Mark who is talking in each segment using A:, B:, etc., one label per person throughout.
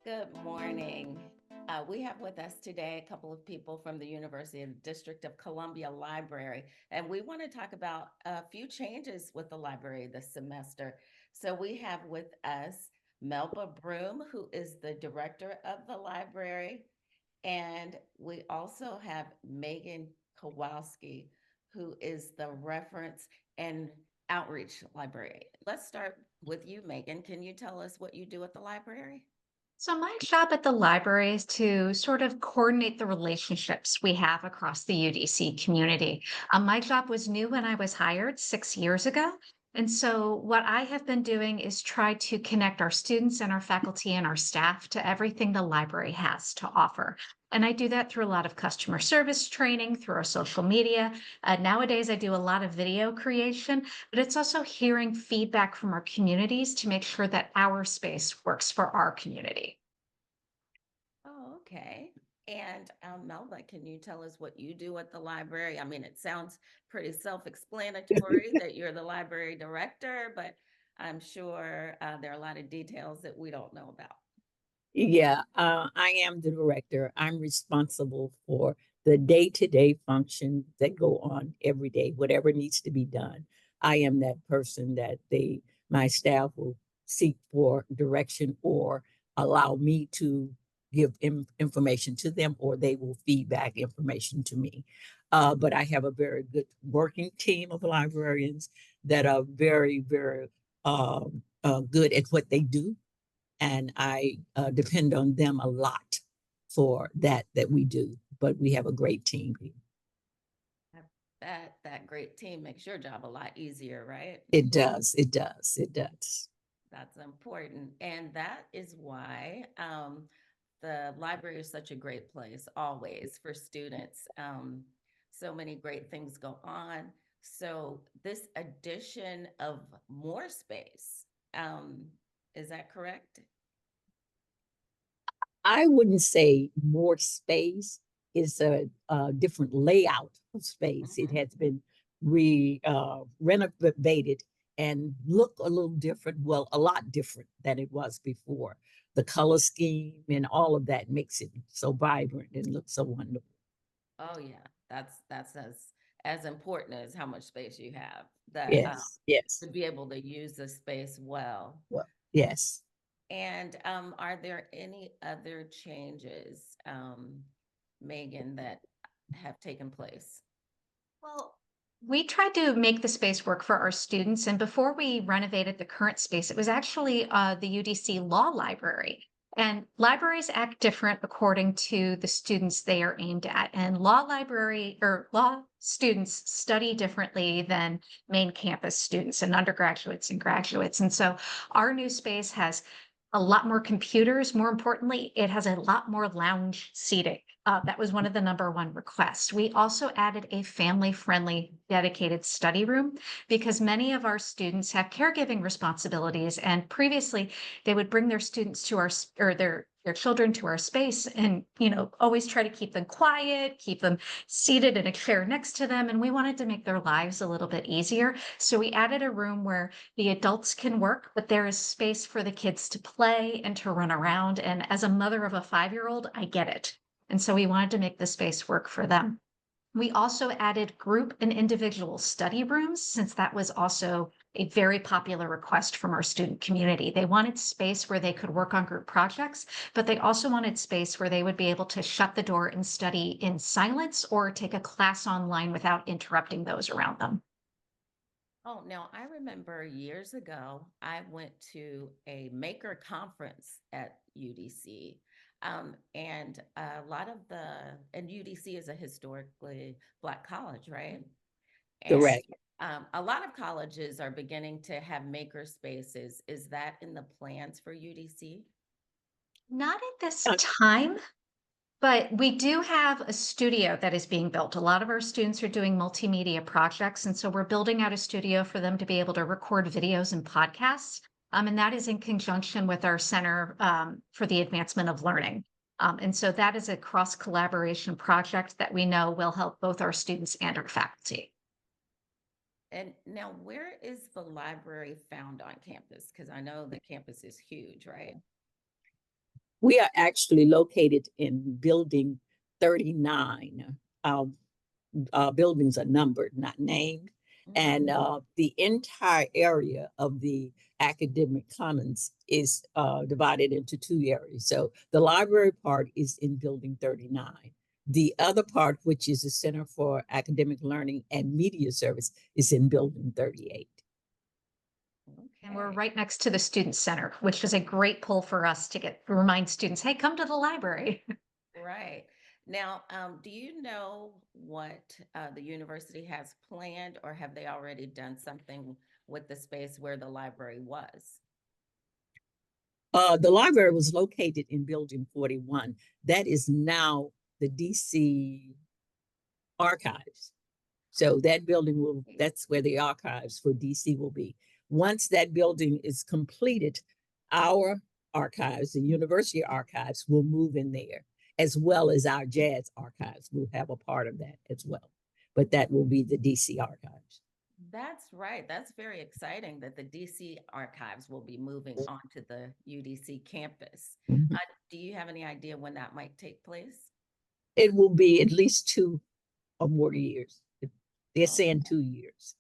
A: Good morning. We have with us today a couple of people from the University of District of Columbia Library, and we want to talk about a few changes with the library this semester. So we have with us Melba Broom, who is the director of the library, and we also have Megan Kowalski, who is the reference and outreach librarian. Let's start with you, Megan. Can you tell us what you do at the library?
B: So, my job at the library is to sort of coordinate the relationships we have across the UDC community. My job was new when I was hired 6 years ago. And so, what I have been doing is try to connect our students and our faculty and our staff to everything the library has to offer. And I do that through a lot of customer service training, through our social media. Nowadays, I do a lot of video creation, but it's also hearing feedback from our communities to make sure that our space works for our community.
A: Oh, okay. And Melba, can you tell us what you do at the library? I mean, it sounds pretty self-explanatory that you're the library director, but I'm sure there are a lot of details that we don't know about.
C: Yeah, I am the director. I'm responsible for the day-to-day functions that go on every day, whatever needs to be done. I am that person that my staff will seek for direction or allow me to give information to them, or they will feedback information to me. But I have a very good working team of librarians that are very good at what they do, and I depend on them a lot for that we do. But we have a great team here.
A: I bet that great team makes your job a lot easier, right?
C: It does. It does. It does.
A: That's important. And that is why the library is such a great place always for students. So many great things go on. So, this addition of more space, um, is that correct?
C: I wouldn't say more space. It's a different layout of space. It
A: Mhm.
C: has been renovated and look a little different. Well, a lot different than it was before. The color scheme and all of that makes it so vibrant and looks so wonderful.
A: Oh yeah, that's as important as how much space you have. That
C: Yes. Yes.
A: to be able to use the space well.
C: Well, yes.
A: And are there any other changes, Megan, that have taken place?
B: Well, we tried to make the space work for our students. And before we renovated the current space, it was actually the UDC Law Library. And libraries act different according to the students they are aimed at. And law students study differently than main campus students and undergraduates and graduates. And so our new space has a lot more computers. More importantly, it has a lot more lounge seating. That was one of the number one requests. We also added a family friendly dedicated study room because many of our students have caregiving responsibilities. And previously, they would bring their students to or their children to our space and always try to keep them quiet, keep them seated in a chair next to them, and we wanted to make their lives a little bit easier, so we added a room where the adults can work, but there is space for the kids to play and to run around. And as a mother of a 5-year-old, I get it. And so we wanted to make the space work for them. We also added group and individual study rooms since that was also a very popular request from our student community. They wanted space where they could work on group projects, but they also wanted space where they would be able to shut the door and study in silence or take a class online without interrupting those around them.
A: Oh, now I remember years ago, I went to a maker conference at UDC. And a lot of and UDC is a historically Black college, right? And
C: Correct.
A: a lot of colleges are beginning to have maker spaces. Is that in the plans for UDC?
B: Not at this time, but we do have a studio that is being built. A lot of our students are doing multimedia projects, and so we're building out a studio for them to be able to record videos and podcasts. And that is in conjunction with our Center for the Advancement of Learning. And so that is a cross collaboration project that we know will help both our students and our faculty.
A: And now, where is the library found on campus? Because I know the campus is huge, right?
C: We are actually located in building 39. Buildings are numbered, not named. And the entire area of the academic commons is divided into two areas. So the library part is in building 39. The other part, which is the Center for Academic Learning and Media Service, is in building 38.
B: And we're
A: Okay.
B: right next to the Student Center, which is a great pull for us to remind students, hey, come to the library.
A: Right. Now, do you know what the university has planned, or have they already done something with the space where the library was?
C: The library was located in building 41. That is now the DC archives. So that building will, that's where the archives for DC will be. Once that building is completed, our archives, the university archives, will move in there, as well as our jazz archives will have a part of that as well. But that will be the DC archives.
A: That's right. That's very exciting that the DC archives will be moving onto the UDC campus.
C: Mhm.
A: Do you have any idea when that might take place?
C: It will be at least 2 or more years. They're
A: Oh,
C: saying 2 years.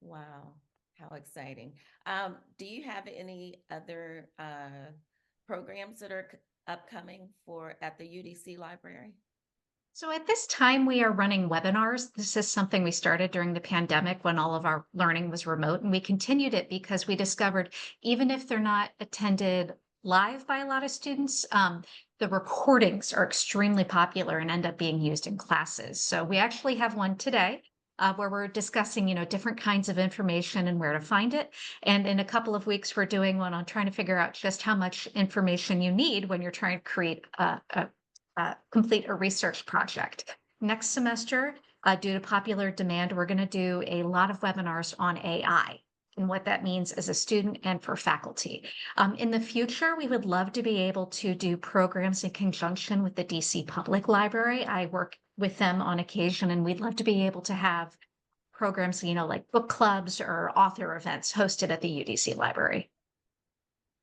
A: wow. How exciting. Do you have any other programs that are upcoming for at the UDC library?
B: So at this time, we are running webinars. This is something we started during the pandemic when all of our learning was remote, and we continued it because we discovered even if they're not attended live by a lot of students, the recordings are extremely popular and end up being used in classes. So we actually have one today. Where we're discussing, different kinds of information and where to find it. And in a couple of weeks, we're doing one on trying to figure out just how much information you need when you're trying to create complete a research project. Next semester, due to popular demand, we're going to do a lot of webinars on AI and what that means as a student and for faculty. In the future, we would love to be able to do programs in conjunction with the DC Public Library. I work with them on occasion, and we'd love to be able to have programs, like book clubs or author events hosted at the UDC library.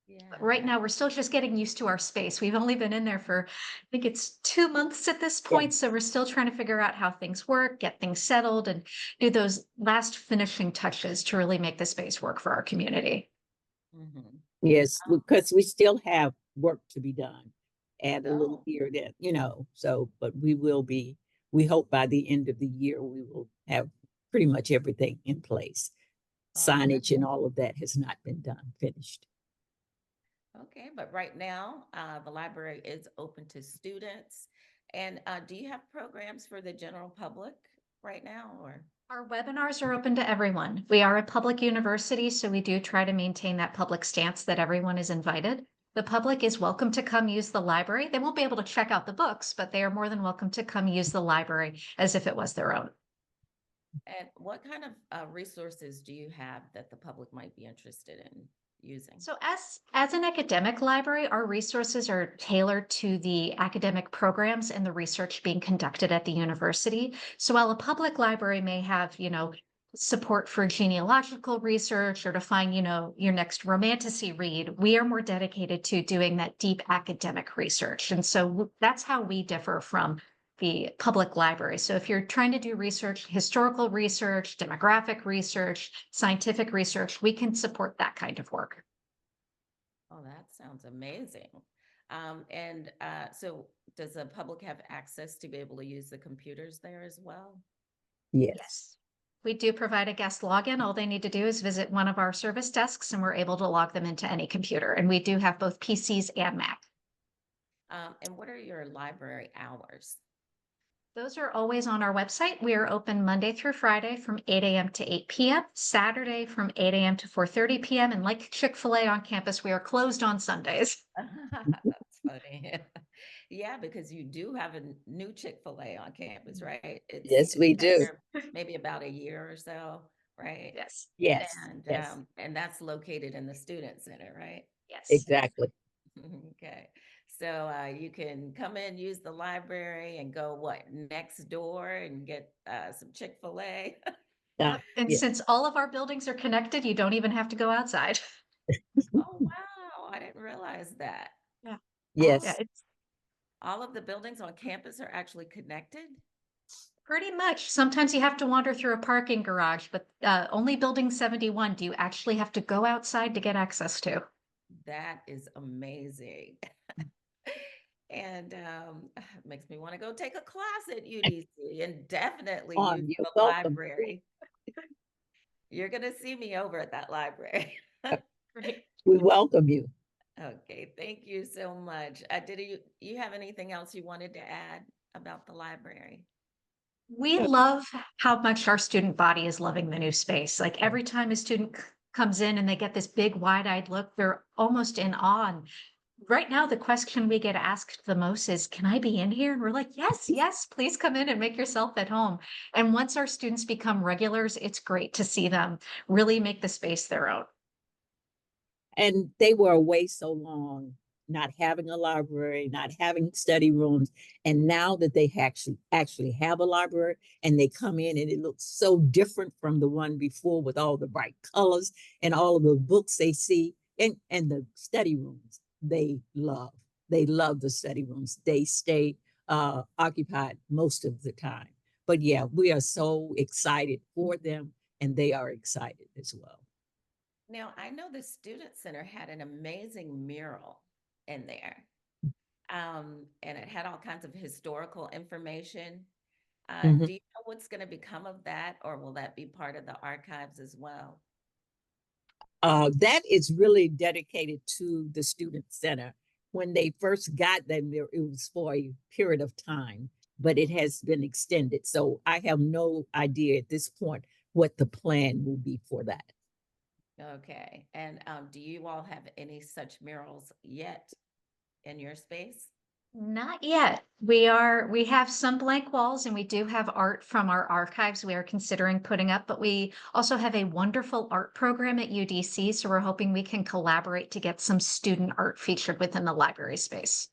A: Yeah,
B: Right
A: that
B: now, we're still just getting used to our space. We've only been in there for, I think it's 2 months at this
C: Yeah.
B: point. So we're still trying to figure out how things work, get things settled, and do those last finishing touches to really make the space work for our community.
A: mhm.
C: Yes, because we still have work to be done and a little
A: Oh,
C: here that, so, but we hope by the end of the year, we will have pretty much everything in place.
A: oh,
C: Signage and all of that has not been done, finished.
A: okay. But right now, the library is open to students. And do you have programs for the general public right now, or?
B: Our webinars are open to everyone. We are a public university, so we do try to maintain that public stance that everyone is invited. The public is welcome to come use the library. They won't be able to check out the books, but they are more than welcome to come use the library as if it was their own.
A: And what kind of resources do you have that the public might be interested in using?
B: So as an academic library, our resources are tailored to the academic programs and the research being conducted at the university. So while a public library may have, support for genealogical research or to find, your next romantasy read, we are more dedicated to doing that deep academic research. And so that's how we differ from the public library. So if you're trying to do research, historical research, demographic research, scientific research, we can support that kind of work.
A: Oh, that sounds amazing. And so does the public have access to be able to use the computers there as well?
C: Yes,
B: Yes. We do provide a guest login. All they need to do is visit one of our service desks and we're able to log them into any computer. And we do have both PCs and Mac.
A: And what are your library hours?
B: Those are always on our website. We are open Monday through Friday from 8 a.m. to 8 p.m., Saturday from 8 a.m. to 4:30 p.m. And like Chick-fil-A on campus, we are closed on Sundays.
A: That's funny. Yeah, because you do have a new Chick-fil-A on campus, right?
C: yes,
A: It's
C: we
A: been
C: do.
A: there maybe about a year or so, right?
B: Yes.
C: Yes,
A: And
C: yes,
A: that's located in the student center, right?
B: Yes.
C: exactly.
A: Okay. So you can come in, use the library and go what next door and get some Chick-fil-A.
C: Uh,
B: Yep. And
C: yeah,
B: since all of our buildings are connected, you don't even have to go outside.
A: Oh, wow. I didn't realize that.
B: Yeah. Yeah,
C: Yes.
B: it's
A: All of the buildings on campus are actually connected?
B: pretty much. Sometimes you have to wander through a parking garage, but only building 71 do you actually have to go outside to get access to.
A: That is amazing. And makes me want to go take a class at UDC and definitely use
C: You're
A: the
C: welcome.
A: library. You're going to see me over at that library.
B: Great.
C: We welcome you.
A: Okay, thank you so much. Did you have anything else you wanted to add about the library?
B: We love how much our student body is loving the new space. Like every time a student comes in and they get this big wide-eyed look, they're almost in awe. And right now, the question we get asked the most is, can I be in here? And we're like, yes, yes, please come in and make yourself at home. And once our students become regulars, it's great to see them really make the space their own.
C: And they were away so long, not having a library, not having study rooms. And now that they actually have a library and they come in and it looks so different from the one before with all the bright colors and all of the books they see and the study rooms they love. They love the study rooms. They stay occupied most of the time. But yeah, we are so excited for them and they are excited as well.
A: Now, I know the Student Center had an amazing mural in there. And it had all kinds of historical information.
C: Mhm.
A: Do you know what's going to become of that, or will that be part of the archives as well?
C: That is really dedicated to the student center. When they first got them there, it was for a period of time, but it has been extended. So I have no idea at this point what the plan will be for that.
A: Okay. And do you all have any such murals yet in your space?
B: Not yet. We have some blank walls and we do have art from our archives we are considering putting up, but we also have a wonderful art program at UDC. So we're hoping we can collaborate to get some student art featured within the library space.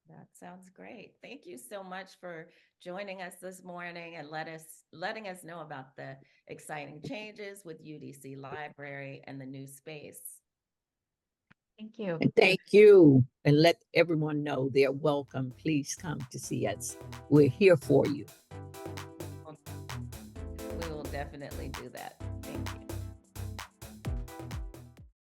A: That sounds great. Thank you so much for joining us this morning and letting us know about the exciting changes with UDC Library and the new space.
B: Thank you.
C: And thank you. And let everyone know they're welcome. Please come to see us. We're here for you.
A: We will definitely do that.